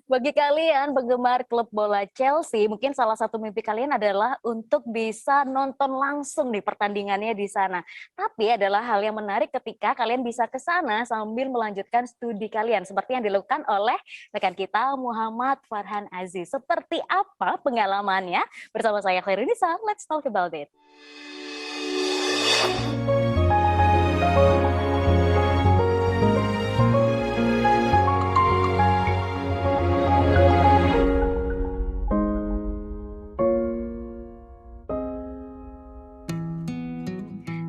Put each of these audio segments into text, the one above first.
Bagi kalian penggemar klub bola Chelsea, mungkin salah satu mimpi kalian adalah untuk bisa nonton langsung nih pertandingannya di sana. Tapi adalah hal yang menarik ketika kalian bisa ke sana sambil melanjutkan studi kalian seperti yang dilakukan oleh rekan kita Muhammad Farhan Aziz. Seperti apa pengalamannya? Bersama saya Khairunisa, let's talk about it.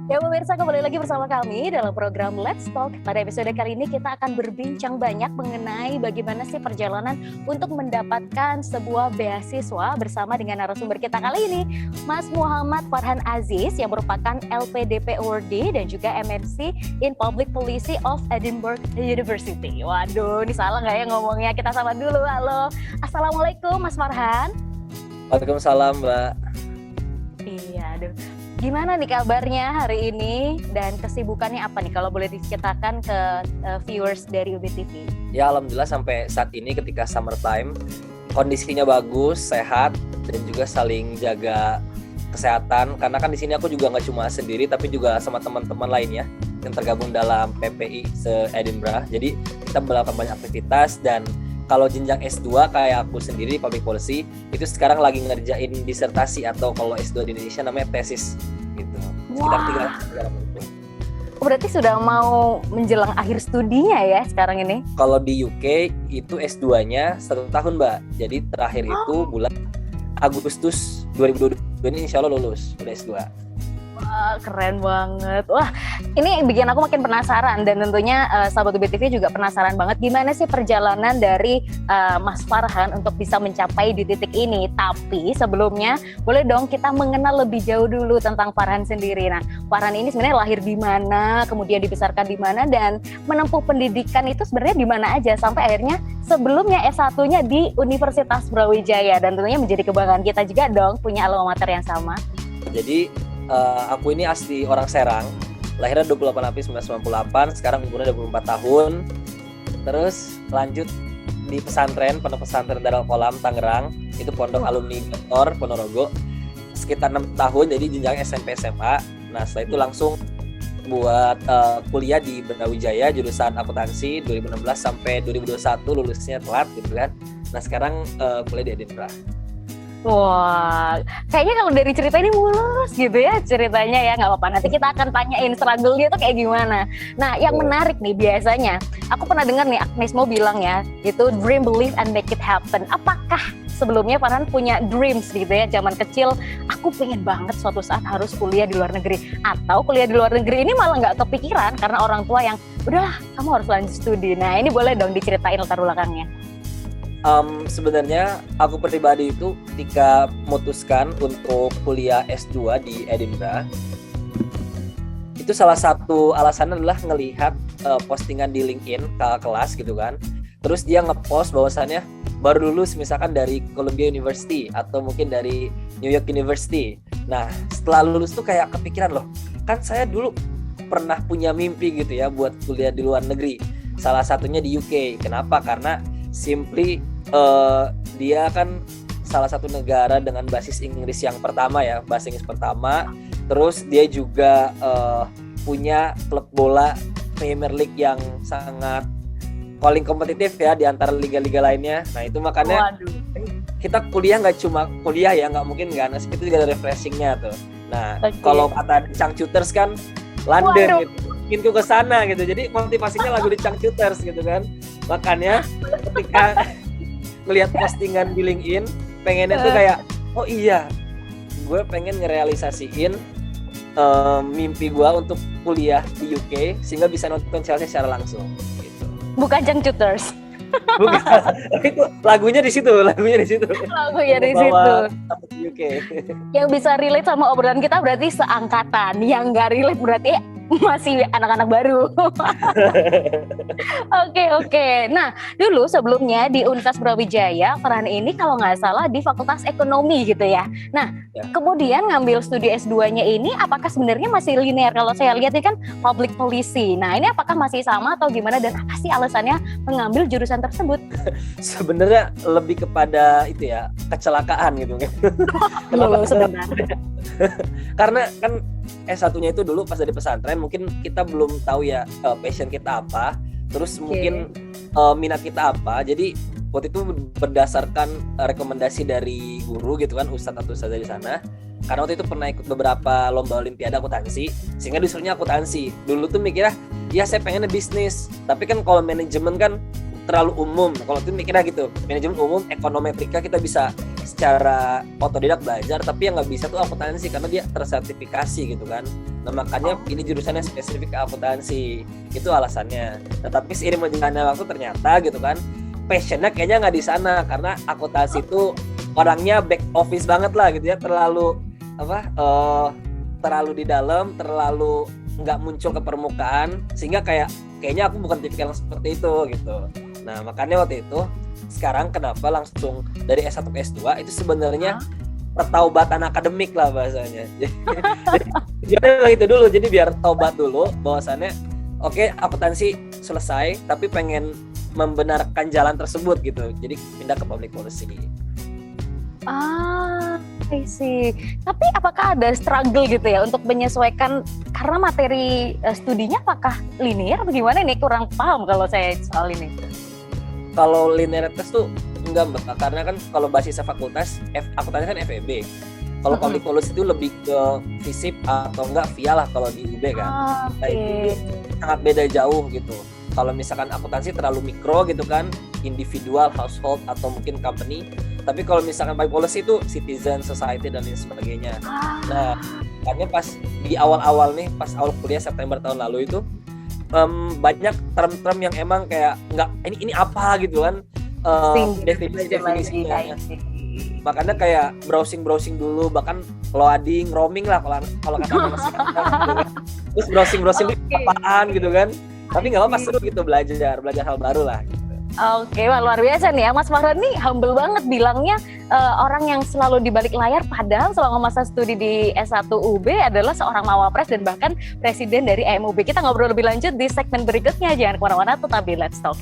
Ya pemirsa, kembali lagi bersama kami dalam program Let's Talk. Pada episode kali ini kita akan berbincang banyak mengenai bagaimana sih perjalanan untuk mendapatkan sebuah beasiswa bersama dengan narasumber kita kali ini, Mas Muhammad Farhan Aziz yang merupakan LPDP awardee dan juga MNC in Public Policy of Edinburgh University. Waduh, ini salah nggak ya ngomongnya? Kita sama dulu, halo. Assalamualaikum Mas Farhan. Waalaikumsalam Mbak. Iya, aduh. Gimana nih kabarnya hari ini dan kesibukannya apa nih kalau boleh diceritakan ke viewers dari UBTV? Ya alhamdulillah sampai saat ini ketika summertime kondisinya bagus, sehat dan juga saling jaga kesehatan karena kan di sini aku juga nggak cuma sendiri tapi juga sama teman-teman lainnya yang tergabung dalam PPI se-Edinburgh. Jadi kita melakukan banyak aktivitas dan kalau jenjang S2 kayak aku sendiri Public Policy itu sekarang lagi ngerjain disertasi atau kalau S2 di Indonesia namanya tesis gitu. Sekitar 3 tahun. Berarti sudah mau menjelang akhir studinya ya sekarang ini? Kalau di UK itu S2-nya 1 tahun Mbak. Jadi terakhir itu bulan Agustus 2022 ini insya Allah lulus udah S2. Wah, keren banget. Wah, ini bikin aku makin penasaran dan tentunya sahabat UBTV juga penasaran banget gimana sih perjalanan dari Mas Farhan untuk bisa mencapai di titik ini. Tapi sebelumnya boleh dong kita mengenal lebih jauh dulu tentang Farhan sendiri. Nah, Farhan ini sebenarnya lahir di mana, kemudian dibesarkan di mana dan menempuh pendidikan itu sebenarnya di mana aja sampai akhirnya sebelumnya S1-nya di Universitas Brawijaya dan tentunya menjadi kebanggaan kita juga dong punya alma mater yang sama. Jadi aku ini asli orang Serang, lahirnya 28 April 1998, sekarang umurnya 24 tahun. Terus lanjut di pesantren, pondok pesantren Darul Qolam Tangerang, itu pondok alumni Dr. Ponorogo, sekitar 6 tahun, jadi jenjang SMP SMA. Nah setelah itu langsung buat kuliah di Brawijaya, jurusan akuntansi 2016 sampai 2021, lulusnya telat gitu kan. Nah sekarang kuliah di Edinburgh. Wah, kayaknya kalau dari cerita ini mulus gitu ya ceritanya ya, nggak apa-apa. Nanti kita akan tanyain struggle-nya tuh kayak gimana. Nah, yang menarik nih biasanya, aku pernah dengar nih Agnes Mo bilang ya, itu dream, believe, and make it happen. Apakah sebelumnya Farhan punya dreams gitu ya, zaman kecil, aku pengen banget suatu saat harus kuliah di luar negeri. Atau kuliah di luar negeri ini malah nggak kepikiran karena orang tua yang, udahlah kamu harus lanjut studi. Nah, ini boleh dong diceritain latar belakangnya. Sebenarnya aku pribadi itu ketika memutuskan untuk kuliah S2 di Edinburgh, itu salah satu alasannya adalah ngelihat postingan di LinkedIn kakak kelas gitu kan. Terus dia ngepost bahwasannya baru lulus misalkan dari Columbia University atau mungkin dari New York University. Nah setelah lulus tuh kayak kepikiran loh, kan saya dulu pernah punya mimpi gitu ya buat kuliah di luar negeri. Salah satunya di UK. Kenapa? Karena simply dia kan salah satu negara dengan basis Inggris yang pertama ya, bahasa Inggris pertama. Terus dia juga punya klub bola Premier League yang sangat paling kompetitif ya di antara liga-liga lainnya. Nah itu makanya kita kuliah nggak cuma kuliah ya, nggak mungkin kan, itu juga ada refreshingnya tuh. Nah kalau kata Changcuters kan London gitu, mungkin ke sana gitu. Jadi motivasinya lagu di Changcuters gitu kan. Makanya ketika ngelihat postingan di LinkedIn, pengennya tuh kayak, oh iya, gue pengen ngerealisasiin mimpi gue untuk kuliah di UK sehingga bisa nonton Chelsea secara langsung. Gitu. Bukan Changcuters. Bukan, itu lagunya di situ. Lagunya di situ. UK. Yang bisa relate sama obrolan kita berarti seangkatan, yang nggak relate berarti Masih anak-anak baru. Oke. Nah, dulu sebelumnya di Universitas Brawijaya, Farhan ini kalau nggak salah di Fakultas Ekonomi gitu ya. Nah, Ya. kemudian ngambil studi S2-nya ini, apakah sebenarnya masih linear? Kalau saya lihat ini kan public policy. Nah, ini apakah masih sama atau gimana? Dan apa sih alasannya mengambil jurusan tersebut? Sebenarnya lebih kepada itu ya, kecelakaan gitu kan. Dulu sebentar. Karena kan S1-nya itu dulu pas dari pesantren mungkin kita belum tahu ya passion kita apa, terus mungkin minat kita apa. Jadi waktu itu berdasarkan rekomendasi dari guru gitu kan, ustadz atau ustazah di sana. Karena waktu itu pernah ikut beberapa lomba olimpiade akuntansi, sehingga disuruhnya akuntansi. Dulu tuh mikirnya, ya saya pengennya bisnis, tapi kan kalau manajemen kan terlalu umum. Kalau itu mikirnya gitu, manajemen umum, ekonometrika kita bisa secara otodidak belajar, tapi yang nggak bisa tuh akuntansi karena dia tersertifikasi gitu kan. Nah makanya ini jurusannya spesifik akuntansi, itu alasannya. Nah tapi seiring berjalannya waktu ternyata gitu kan, passionnya kayaknya nggak di sana karena akuntansi itu orangnya back office banget lah gitu ya, terlalu terlalu di dalam, terlalu nggak muncul ke permukaan, sehingga kayaknya aku bukan tipikal yang seperti itu gitu. Nah makanya waktu itu sekarang kenapa langsung dari S1 ke S2 itu sebenarnya pertaubatan akademik lah bahasanya. Jadi itu dulu, jadi biar taubat dulu bahwasannya oke, akuntansi selesai tapi pengen membenarkan jalan tersebut gitu. Jadi pindah ke public policy. I see. Tapi apakah ada struggle gitu ya untuk menyesuaikan karena materi studinya apakah linear atau gimana nih? Kurang paham kalau saya soal ini. Kalau linearitas tuh enggak Mbak, karena kan kalau basisnya fakultas akuntansi kan FEB. Kalau public policy itu lebih ke FISIP atau enggak VIA lah kalau di UB kan. Nah itu sangat beda jauh gitu. Kalau misalkan akuntansi terlalu mikro gitu kan, individual, household atau mungkin company. Tapi kalau misalkan public policy itu citizen, society dan lain sebagainya. Nah, makanya pas di awal-awal nih, pas awal kuliah September tahun lalu itu banyak term-term yang emang kayak nggak ini apa gitu kan, definisinya. Makanya kayak browsing dulu, bahkan loading, roaming lah kalau kata masih terus browsing apaan gitu kan. Tapi nggak apa-apa, seru gitu belajar hal baru lah. Oke, wah luar biasa nih ya. Mas Farhan nih humble banget bilangnya orang yang selalu di balik layar, padahal selama masa studi di S1 UB adalah seorang mawapres dan bahkan presiden dari EMUB. Kita ngobrol lebih lanjut di segmen berikutnya. Jangan kemana-mana, tetap di Let's Talk.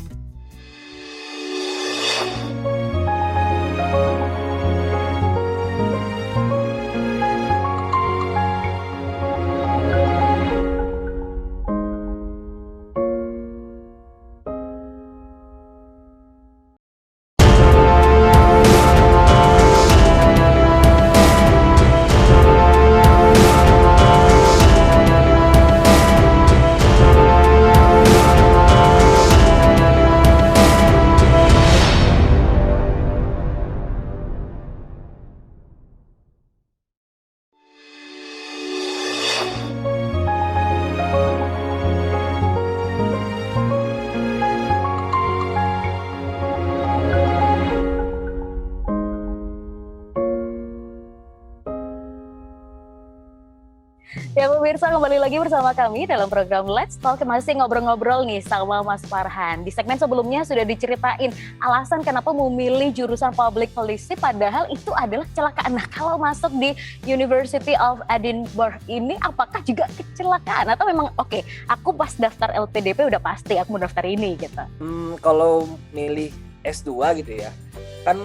Ya pemirsa, kembali lagi bersama kami dalam program Let's Talk. Masih ngobrol-ngobrol nih sama Mas Farhan. Di segmen sebelumnya sudah diceritain alasan kenapa memilih jurusan Public Policy, padahal itu adalah kecelakaan. Nah, kalau masuk di University of Edinburgh ini apakah juga kecelakaan? Atau memang oke, aku pas daftar LPDP udah pasti aku mau daftar ini gitu? Kalau milih S2 gitu ya, kan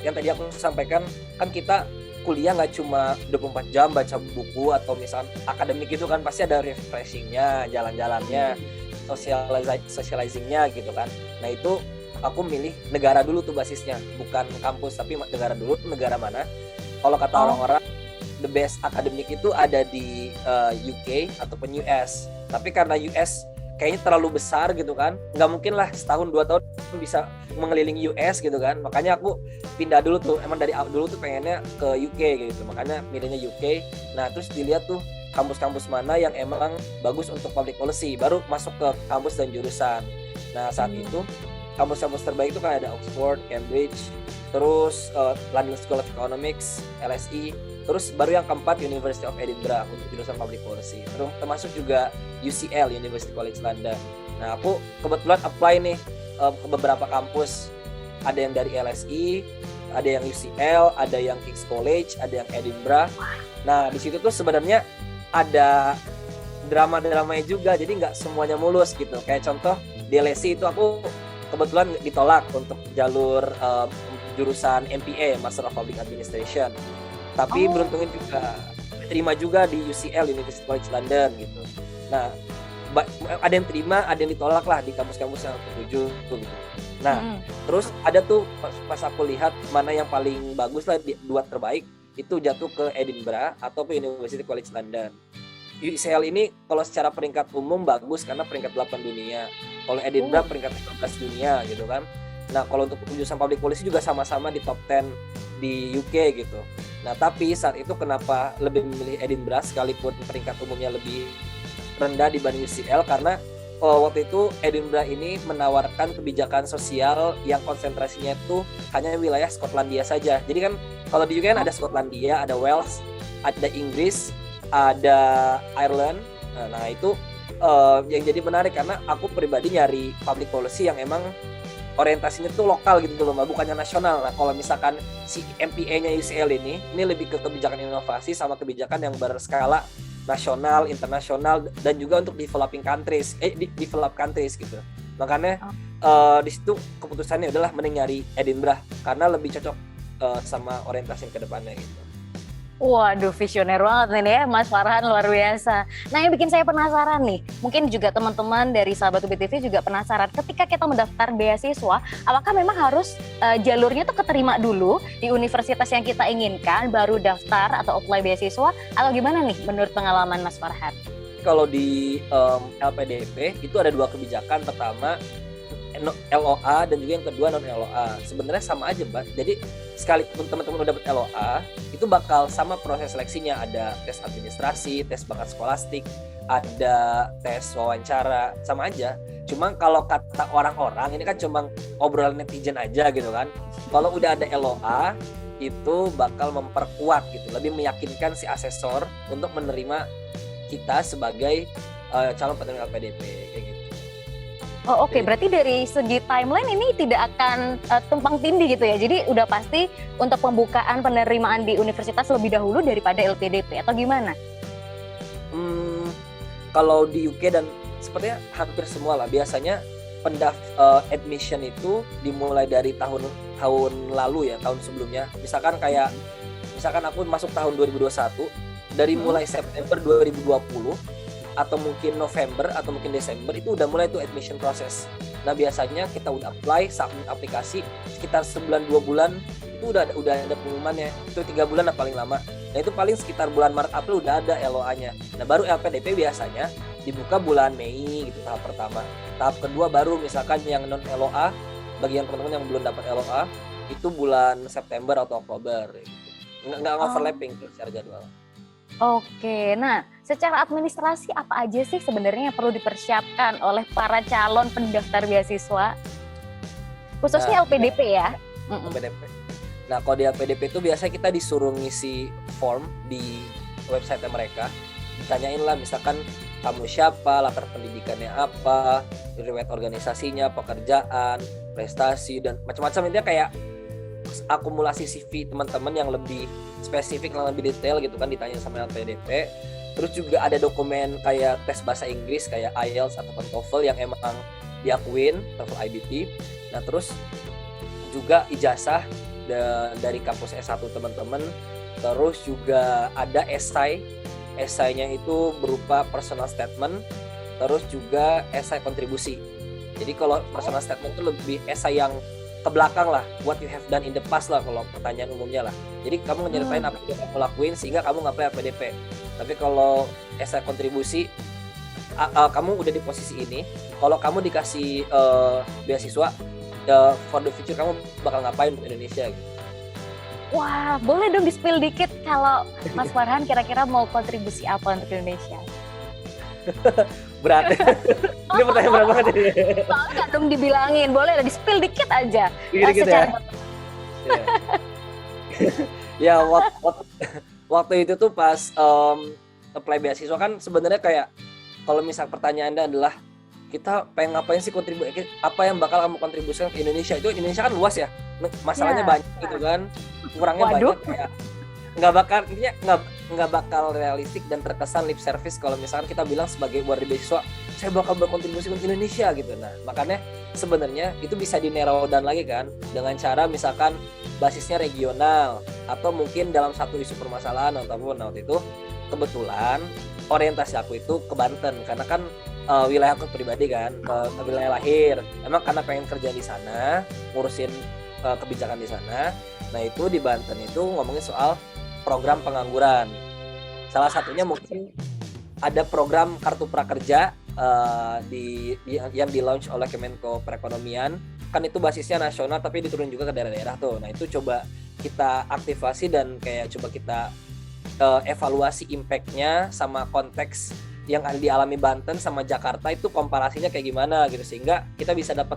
yang tadi aku sampaikan, kan kita kuliah nggak cuma 24 jam baca buku atau misalkan akademik gitu kan, pasti ada refreshingnya, jalan-jalannya, socializingnya gitu kan. Nah itu aku milih negara dulu tuh basisnya, bukan kampus tapi negara dulu. Negara mana? Kalau kata orang-orang the best akademik itu ada di UK ataupun US. Tapi karena US kayaknya terlalu besar gitu kan, nggak mungkin lah setahun 2 tahun bisa mengelilingi US gitu kan. Makanya aku pindah dulu tuh, emang dari dulu tuh pengennya ke UK gitu, makanya milihnya UK. Nah terus dilihat tuh kampus-kampus mana yang emang bagus untuk public policy, baru masuk ke kampus dan jurusan. Nah saat itu kampus-kampus terbaik itu kan ada Oxford, Cambridge, terus London School of Economics, LSE, terus baru yang keempat University of Edinburgh untuk jurusan Public Policy, termasuk juga UCL, University College London. Nah, aku kebetulan apply nih ke beberapa kampus, ada yang dari LSE, ada yang UCL, ada yang King's College, ada yang Edinburgh. Nah, di situ tuh sebenarnya ada drama-dramanya juga, jadi nggak semuanya mulus gitu. Kayak contoh di LSE itu aku kebetulan ditolak untuk jalur jurusan MPA, Master of Public Administration. Tapi beruntungnya juga terima juga di UCL, University College London gitu. Nah, ada yang terima, ada yang ditolak lah di kampus-kampus yang tertuju gitu. Nah, terus ada tuh pas aku lihat mana yang paling bagus lah, dua terbaik itu jatuh ke Edinburgh atau ke University College London. UCL ini kalau secara peringkat umum bagus karena peringkat 8 dunia. Kalau Edinburgh peringkat 15 dunia gitu kan. Nah, kalau untuk jurusan Public Policy juga sama-sama di top 10 di UK gitu. Nah, tapi saat itu kenapa lebih memilih Edinburgh sekalipun peringkat umumnya lebih rendah dibanding UCL, karena waktu itu Edinburgh ini menawarkan kebijakan sosial yang konsentrasinya itu hanya wilayah Skotlandia saja. Jadi kan kalau di UK kan ada Skotlandia, ada Wales, ada Inggris, ada Ireland. Nah itu yang jadi menarik karena aku pribadi nyari public policy yang emang orientasinya tuh lokal gitu loh, bukannya nasional. Nah kalau misalkan si MPA-nya UCL ini lebih ke kebijakan inovasi sama kebijakan yang berskala nasional, internasional, dan juga untuk developing countries, develop countries gitu. Makanya di situ keputusannya adalah mending nyari Edinburgh karena lebih cocok sama orientasi ke depannya gitu. Waduh, visioner banget nih ya Mas Farhan, luar biasa. Nah, yang bikin saya penasaran nih, mungkin juga teman-teman dari Sahabat UBTV juga penasaran, ketika kita mendaftar beasiswa, apakah memang harus jalurnya tuh keterima dulu di universitas yang kita inginkan, baru daftar atau apply beasiswa, atau gimana nih menurut pengalaman Mas Farhan? Kalau di LPDP itu ada dua kebijakan, pertama LOA dan juga yang kedua non LOA. Sebenarnya sama aja, Mbak. Jadi sekalipun teman-teman udah dapat LOA, itu bakal sama proses seleksinya. Ada tes administrasi, tes bakat skolastik, ada tes wawancara, sama aja. Cuma kalau kata orang-orang, ini kan cuma obrolan netizen aja gitu kan. Kalau udah ada LOA, itu bakal memperkuat gitu, lebih meyakinkan si asesor untuk menerima kita sebagai calon penerima LPDP kayak gitu. Oh oke. Berarti dari segi timeline ini tidak akan tumpang tindih gitu ya. Jadi udah pasti untuk pembukaan penerimaan di universitas lebih dahulu daripada LPDP atau gimana? Kalau di UK dan sepertinya hampir semua lah, biasanya admission itu dimulai dari tahun lalu ya, tahun sebelumnya. Misalkan aku masuk tahun 2021, dari mulai September 2020 atau mungkin November atau mungkin Desember itu udah mulai tuh admission proses. Nah biasanya kita udah apply, submit aplikasi sekitar sebulan 2 bulan itu udah ada pengumumannya. Itu 3 bulan lah paling lama. Nah itu paling sekitar bulan Maret April udah ada LOA-nya. Nah baru LPDP biasanya dibuka bulan Mei gitu tahap pertama. Tahap kedua baru misalkan yang non LOA, bagi yang teman-teman yang belum dapat LOA itu bulan September atau Oktober gitu. Nggak overlapping tuh secara jadwal. Oke, nah secara administrasi apa aja sih sebenarnya yang perlu dipersiapkan oleh para calon pendaftar beasiswa? Khususnya LPDP ya? LPDP. Nah kalau di LPDP itu biasanya kita disuruh ngisi form di website mereka. Ditanyain lah misalkan kamu siapa, latar pendidikannya apa, riwayat organisasinya, pekerjaan, prestasi, dan macam-macam. Intinya kayak akumulasi CV teman-teman yang lebih spesifik, yang lebih detail gitu kan, ditanya sama LPDP. Terus juga ada dokumen kayak tes bahasa Inggris kayak IELTS atau TOEFL yang emang diakuin, TOEFL IBT. Nah terus juga ijazah dari kampus S1 teman-teman. Terus juga ada esainya itu berupa personal statement. Terus juga esai kontribusi. Jadi kalau personal statement itu lebih esai yang ke belakang lah, what you have done in the past lah kalau pertanyaan umumnya lah. Jadi kamu nyeritain apa yang kamu lakuin sehingga kamu nggak apply LPDP. Tapi kalau esai kontribusi, kamu udah di posisi ini, kalau kamu dikasih beasiswa, for the future kamu bakal ngapain untuk Indonesia gitu. Wah, boleh dong di-spill dikit kalau Mas Farhan kira-kira mau kontribusi apa untuk Indonesia? Berat. Ini pertanyaan berat banget ini. Soalnya nggak dong dibilangin, boleh lah di-spill dikit aja. Dikit-dikit ya. Ya, waktu itu tuh pas apply beasiswa kan sebenarnya kayak kalau misal pertanyaannya adalah kita pengen ngapain sih kontribusi, apa yang bakal kamu kontribusikan ke Indonesia, itu Indonesia kan luas ya, masalahnya banyak gitu kan, kurangnya banyak, kayak nggak bakal realistik dan terkesan lip service kalau misalkan kita bilang sebagai warga beasiswa saya bakal berkontribusi ke Indonesia gitu. Nah makanya sebenarnya itu bisa di narrow down lagi kan dengan cara misalkan basisnya regional atau mungkin dalam satu isu permasalahan ataupun waktu itu kebetulan orientasi aku itu ke Banten karena kan wilayah aku pribadi kan ke wilayah lahir, emang karena pengen kerja di sana ngurusin kebijakan di sana. Nah itu di Banten itu ngomongin soal program pengangguran, salah satunya mungkin ada program kartu prakerja yang di launch oleh Kemenko Perekonomian kan, itu basisnya nasional tapi diturun juga ke daerah-daerah tuh. Nah itu coba kita aktifasi dan kayak coba kita evaluasi impact-nya sama konteks yang dialami Banten sama Jakarta itu komparasinya kayak gimana gitu, sehingga kita bisa dapat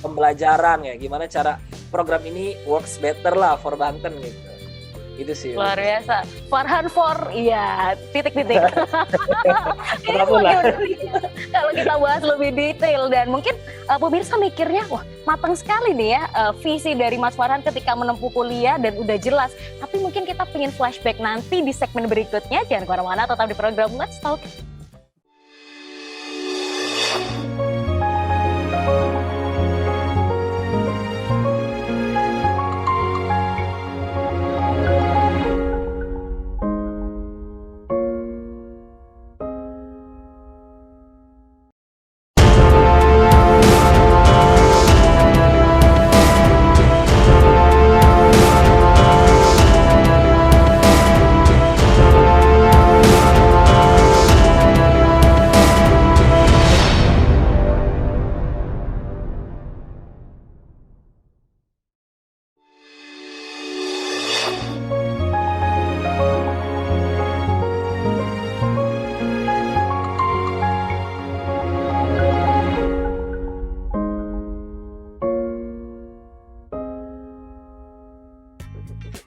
pembelajaran ya gimana cara program ini works better lah for Banten gitu. Itu sih luar biasa. Farhan for titik-titik. Ini kalau kita bahas lebih detail dan mungkin pemirsa mikirnya wah matang sekali nih ya visi dari Mas Farhan ketika menempuh kuliah dan udah jelas. Tapi mungkin kita pengen flashback nanti di segmen berikutnya. Jangan kemana-mana, tetap di program Let's Talk.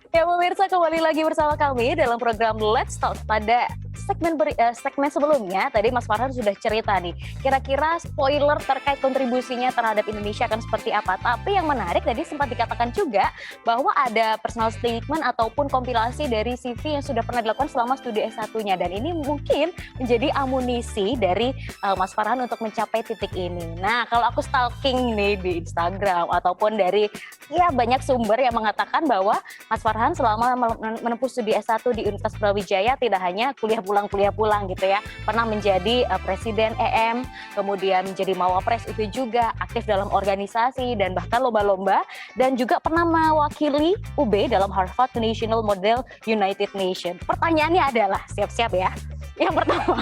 Ya pemirsa, kembali lagi bersama kami dalam program Let's Talk. Pada segmen sebelumnya tadi Mas Farhan sudah cerita nih kira-kira spoiler terkait kontribusinya terhadap Indonesia akan seperti apa. Tapi yang menarik tadi sempat dikatakan juga bahwa ada personal statement ataupun kompilasi dari CV yang sudah pernah dilakukan selama studi S1-nya, dan ini mungkin menjadi amunisi dari Mas Farhan untuk mencapai titik ini. Nah kalau aku stalking nih di Instagram ataupun dari banyak sumber yang mengatakan bahwa Mas Farhan selama menempuh studi S1 di Universitas Brawijaya tidak hanya kuliah pulang gitu ya, pernah menjadi presiden EM, kemudian menjadi mawapres, itu juga aktif dalam organisasi dan bahkan lomba-lomba, dan juga pernah mewakili UB dalam Harvard National Model United Nations. Pertanyaannya adalah, siap-siap ya, yang pertama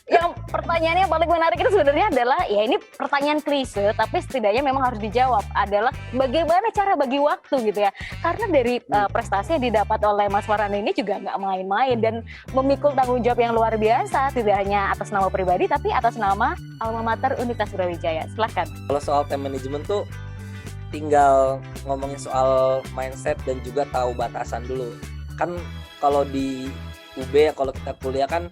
yang pertanyaannya paling menarik itu sebenarnya adalah ini pertanyaan klise tapi setidaknya memang harus dijawab, adalah bagaimana cara bagi waktu gitu ya, karena dari prestasi yang didapat oleh Mas Farhan ini juga nggak main-main dan memikul tanggung jawab yang luar biasa, tidak hanya atas nama pribadi tapi atas nama alma mater Universitas Brawijaya. Silakan. Kalau soal time management tuh tinggal ngomongin soal mindset dan juga tahu batasan dulu. Kan kalau di UB ya, kalau kita kuliah kan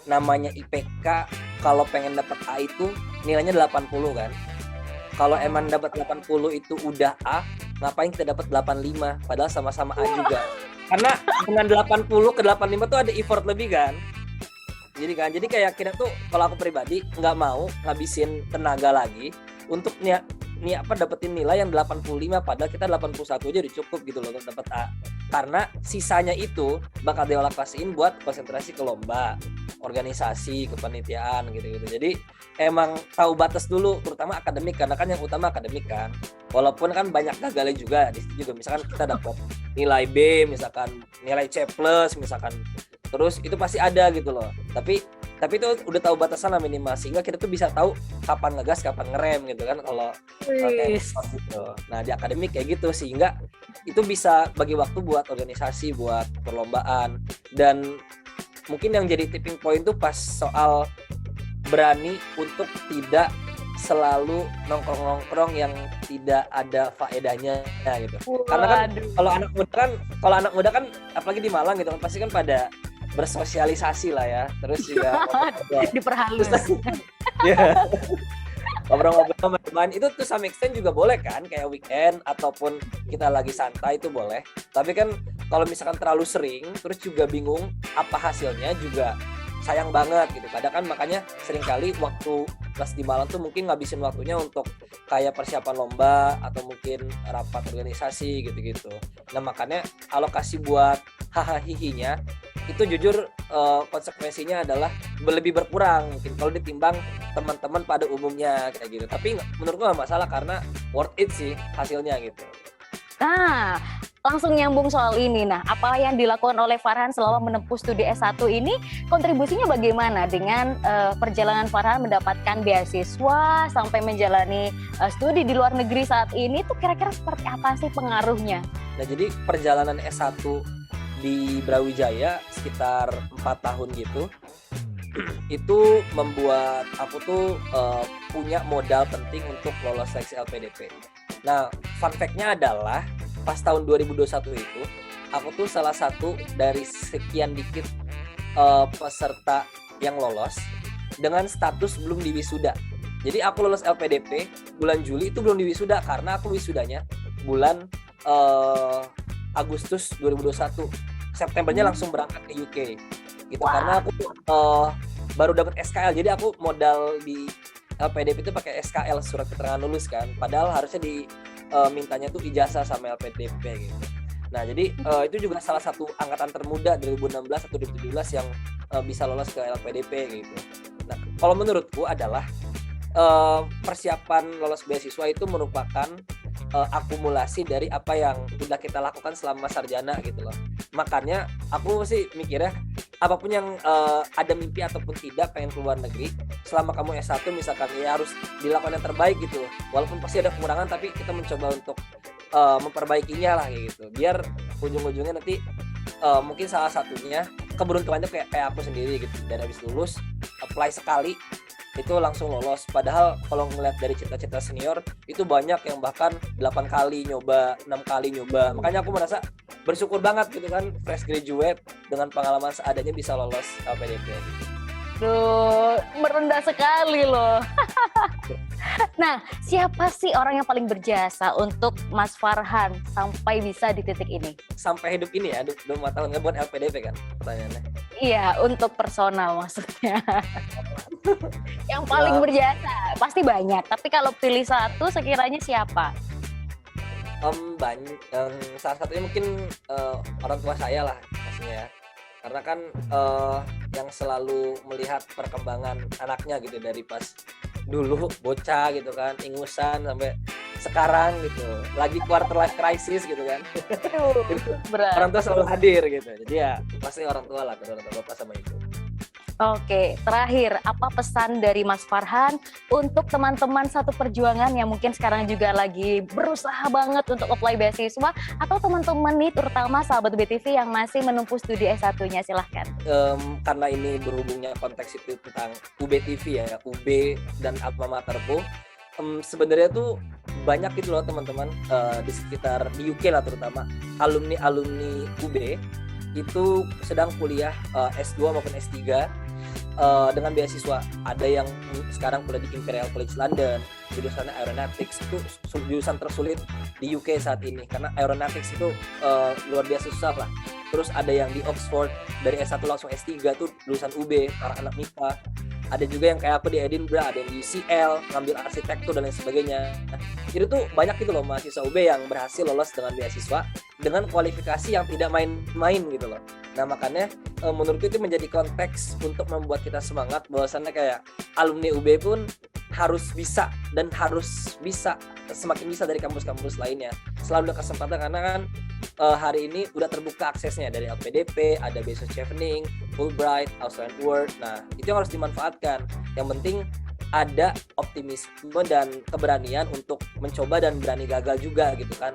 namanya IPK, kalau pengen dapat A itu nilainya 80 kan. Kalau emang dapat 80 itu udah A, ngapain kita dapat 85 padahal sama-sama A juga. Karena dengan 80 ke 85 tuh ada effort lebih kan. Jadi kayak kita tuh kalau aku pribadi nggak mau ngabisin tenaga lagi untuk dapetin nilai yang 85 padahal kita 81 aja udah cukup gitu loh untuk dapat A. Karena sisanya itu bakal dialokasiin buat konsentrasi ke lomba, organisasi, kepanitiaan gitu-gitu. Jadi emang tahu batas dulu, terutama akademik, karena kan yang utama akademik kan. Walaupun kan banyak gagalnya juga di situ juga, misalkan kita dapat nilai B, misalkan nilai C+, misalkan, terus itu pasti ada gitu loh. Tapi itu udah tahu batasan lah minimal, sehingga kita tuh bisa tahu kapan ngegas, kapan ngerem gitu kan kalau kayak gitu. Nah di akademik kayak gitu, sehingga itu bisa bagi waktu buat organisasi, buat perlombaan, dan mungkin yang jadi tipping point tuh pas soal berani untuk tidak selalu nongkrong-nongkrong yang tidak ada faedahnya gitu. Karena kan kalau anak muda kan apalagi di Malang gitu kan pasti kan pada bersosialisasi lah ya. Terus juga diperhalus. Ya. Ngobrol-ngobrol sama teman itu tuh some extent juga boleh kan, kayak weekend ataupun kita lagi santai itu boleh. Tapi kan kalau misalkan terlalu sering terus juga bingung apa hasilnya juga sayang banget gitu. Kadang kan makanya seringkali waktu pas di Malang tuh mungkin ngabisin waktunya untuk kayak persiapan lomba atau mungkin rapat organisasi gitu-gitu. Nah makanya alokasi buat hahaha itu jujur konsekuensinya adalah lebih berkurang mungkin kalau ditimbang teman-teman pada umumnya kayak gitu. Tapi menurutku nggak masalah karena worth it sih hasilnya gitu. Nah, langsung nyambung soal ini. Nah, apa yang dilakukan oleh Farhan selama menempuh studi S1 ini, kontribusinya bagaimana dengan perjalanan Farhan mendapatkan beasiswa sampai menjalani studi di luar negeri saat ini tuh kira-kira seperti apa sih pengaruhnya? Nah, jadi perjalanan S1 di Brawijaya sekitar 4 tahun gitu, itu membuat aku tuh punya modal penting untuk lolos seleksi LPDP. Nah, fun fact-nya adalah pas tahun 2021 itu, aku tuh salah satu dari sekian dikit peserta yang lolos dengan status belum diwisuda. Jadi aku lolos LPDP bulan Juli itu belum diwisuda karena aku wisudanya bulan Agustus 2021. Septembernya langsung berangkat ke UK. Gitu. Wow. Karena aku baru dapat SKL. Jadi aku modal di LPDP itu pakai SKL, surat keterangan lulus kan. Padahal harusnya mintanya tuh ijazah sama LPDP gitu. Nah, jadi itu juga salah satu angkatan termuda 2016 atau 2017 yang bisa lolos ke LPDP gitu. Nah, kalau menurutku adalah persiapan lolos beasiswa itu merupakan akumulasi dari apa yang sudah kita lakukan selama sarjana gitu loh. Makanya aku sih mikirnya apapun yang ada mimpi ataupun tidak pengen keluar negeri, selama kamu S1 misalkan ya harus dilakukan yang terbaik gitu. Walaupun pasti ada kekurangan tapi kita mencoba untuk memperbaikinya lah gitu. Biar ujung-ujungnya nanti mungkin salah satunya keberuntungannya kayak aku sendiri gitu. Dan habis lulus apply sekali itu langsung lolos. Padahal kalau ngeliat dari cita-cita senior itu banyak yang bahkan 8 kali nyoba, 6 kali nyoba. Makanya aku merasa bersyukur banget gitu kan, fresh graduate dengan pengalaman seadanya bisa lolos LPDP. Duh, merendah sekali loh. Nah, siapa sih orang yang paling berjasa untuk Mas Farhan sampai bisa di titik ini? Sampai hidup ini ya, 25 tahun ngebuat LPDP kan pertanyaannya? Iya, untuk personal maksudnya. Yang paling berjasa, pasti banyak. Tapi kalau pilih satu, sekiranya siapa? Banyak. Salah satunya mungkin orang tua saya lah pastinya ya. Karena kan yang selalu melihat perkembangan anaknya gitu dari pas dulu bocah gitu kan, ingusan sampai sekarang gitu, lagi quarter life crisis gitu kan. Berat. Orang tua selalu hadir gitu. Jadi ya pasti orang tua lah, kedua orang tua bapak sama ibu. Oke, terakhir apa pesan dari Mas Farhan untuk teman-teman satu perjuangan yang mungkin sekarang juga lagi berusaha banget untuk apply beasiswa atau teman-teman nih terutama sahabat BTV yang masih menempuh studi S1-nya, silahkan. Karena ini berhubungnya konteks itu tentang UB TV ya, UB dan alma materku. Sebenarnya tuh banyak gitu loh teman-teman di sekitar di UK lah terutama alumni UB itu sedang kuliah S2 maupun S3 dengan beasiswa. Ada yang sekarang kuliah di Imperial College London, jurusan Aeronautics, itu jurusan tersulit di UK saat ini karena Aeronautics itu luar biasa susah lah. Terus ada yang di Oxford dari S1 langsung S3 tuh lulusan UB, para anak MIPA. Ada juga yang kayak aku di Edinburgh, ada yang di UCL ngambil arsitektur dan lain sebagainya. Itu tuh banyak gitu loh mahasiswa UB yang berhasil lolos dengan beasiswa dengan kualifikasi yang tidak main-main gitu loh. Nah makanya menurutku itu menjadi konteks untuk membuat kita semangat bahwasannya kayak alumni UB pun harus bisa dan harus bisa semakin bisa dari kampus-kampus lainnya. Selalu ada kesempatan karena kan hari ini udah terbuka aksesnya dari LPDP, ada beasiswa Chevening, Fulbright, Australian Award. Nah itu yang harus dimanfaatkan. Yang penting ada optimisme dan keberanian untuk mencoba dan berani gagal juga gitu kan.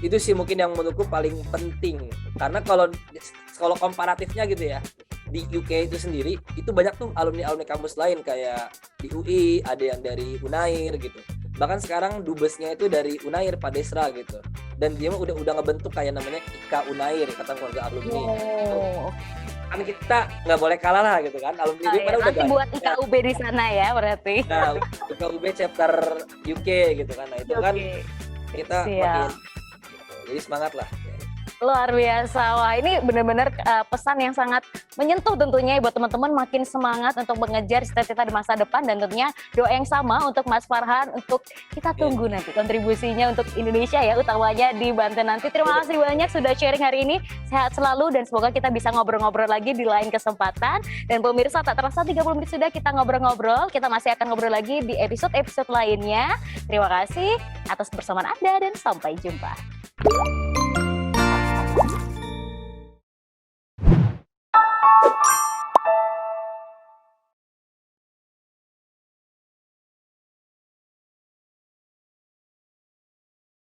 Itu sih mungkin yang menurutku paling penting, karena kalau komparatifnya gitu ya, di UK itu sendiri itu banyak tuh alumni kampus lain, kayak di UI ada yang dari Unair gitu, bahkan sekarang dubesnya itu dari Unair Pak Desra gitu, dan dia udah ngebentuk kayak namanya IKA Unair, kata keluarga alumni. Kan kita nggak boleh kalah lah gitu kan, alumni Oh, pada ya. udah Nanti buat IKUB di sana ya berarti. nah IKUB chapter UK gitu kan, nah itu kan kita Siap. makin gitu. Jadi semangat lah. Luar biasa. Wah, ini benar-benar pesan yang sangat menyentuh tentunya buat teman-teman, makin semangat untuk mengejar cita-cita di masa depan, dan tentunya doa yang sama untuk Mas Farhan, untuk kita tunggu nanti kontribusinya untuk Indonesia ya, utamanya di Banten nanti. Terima kasih banyak sudah sharing hari ini. Sehat selalu dan semoga kita bisa ngobrol-ngobrol lagi di lain kesempatan. Dan pemirsa, tak terasa 30 menit sudah kita ngobrol-ngobrol. Kita masih akan ngobrol lagi di episode-episode lainnya. Terima kasih atas kebersamaan Anda dan sampai jumpa.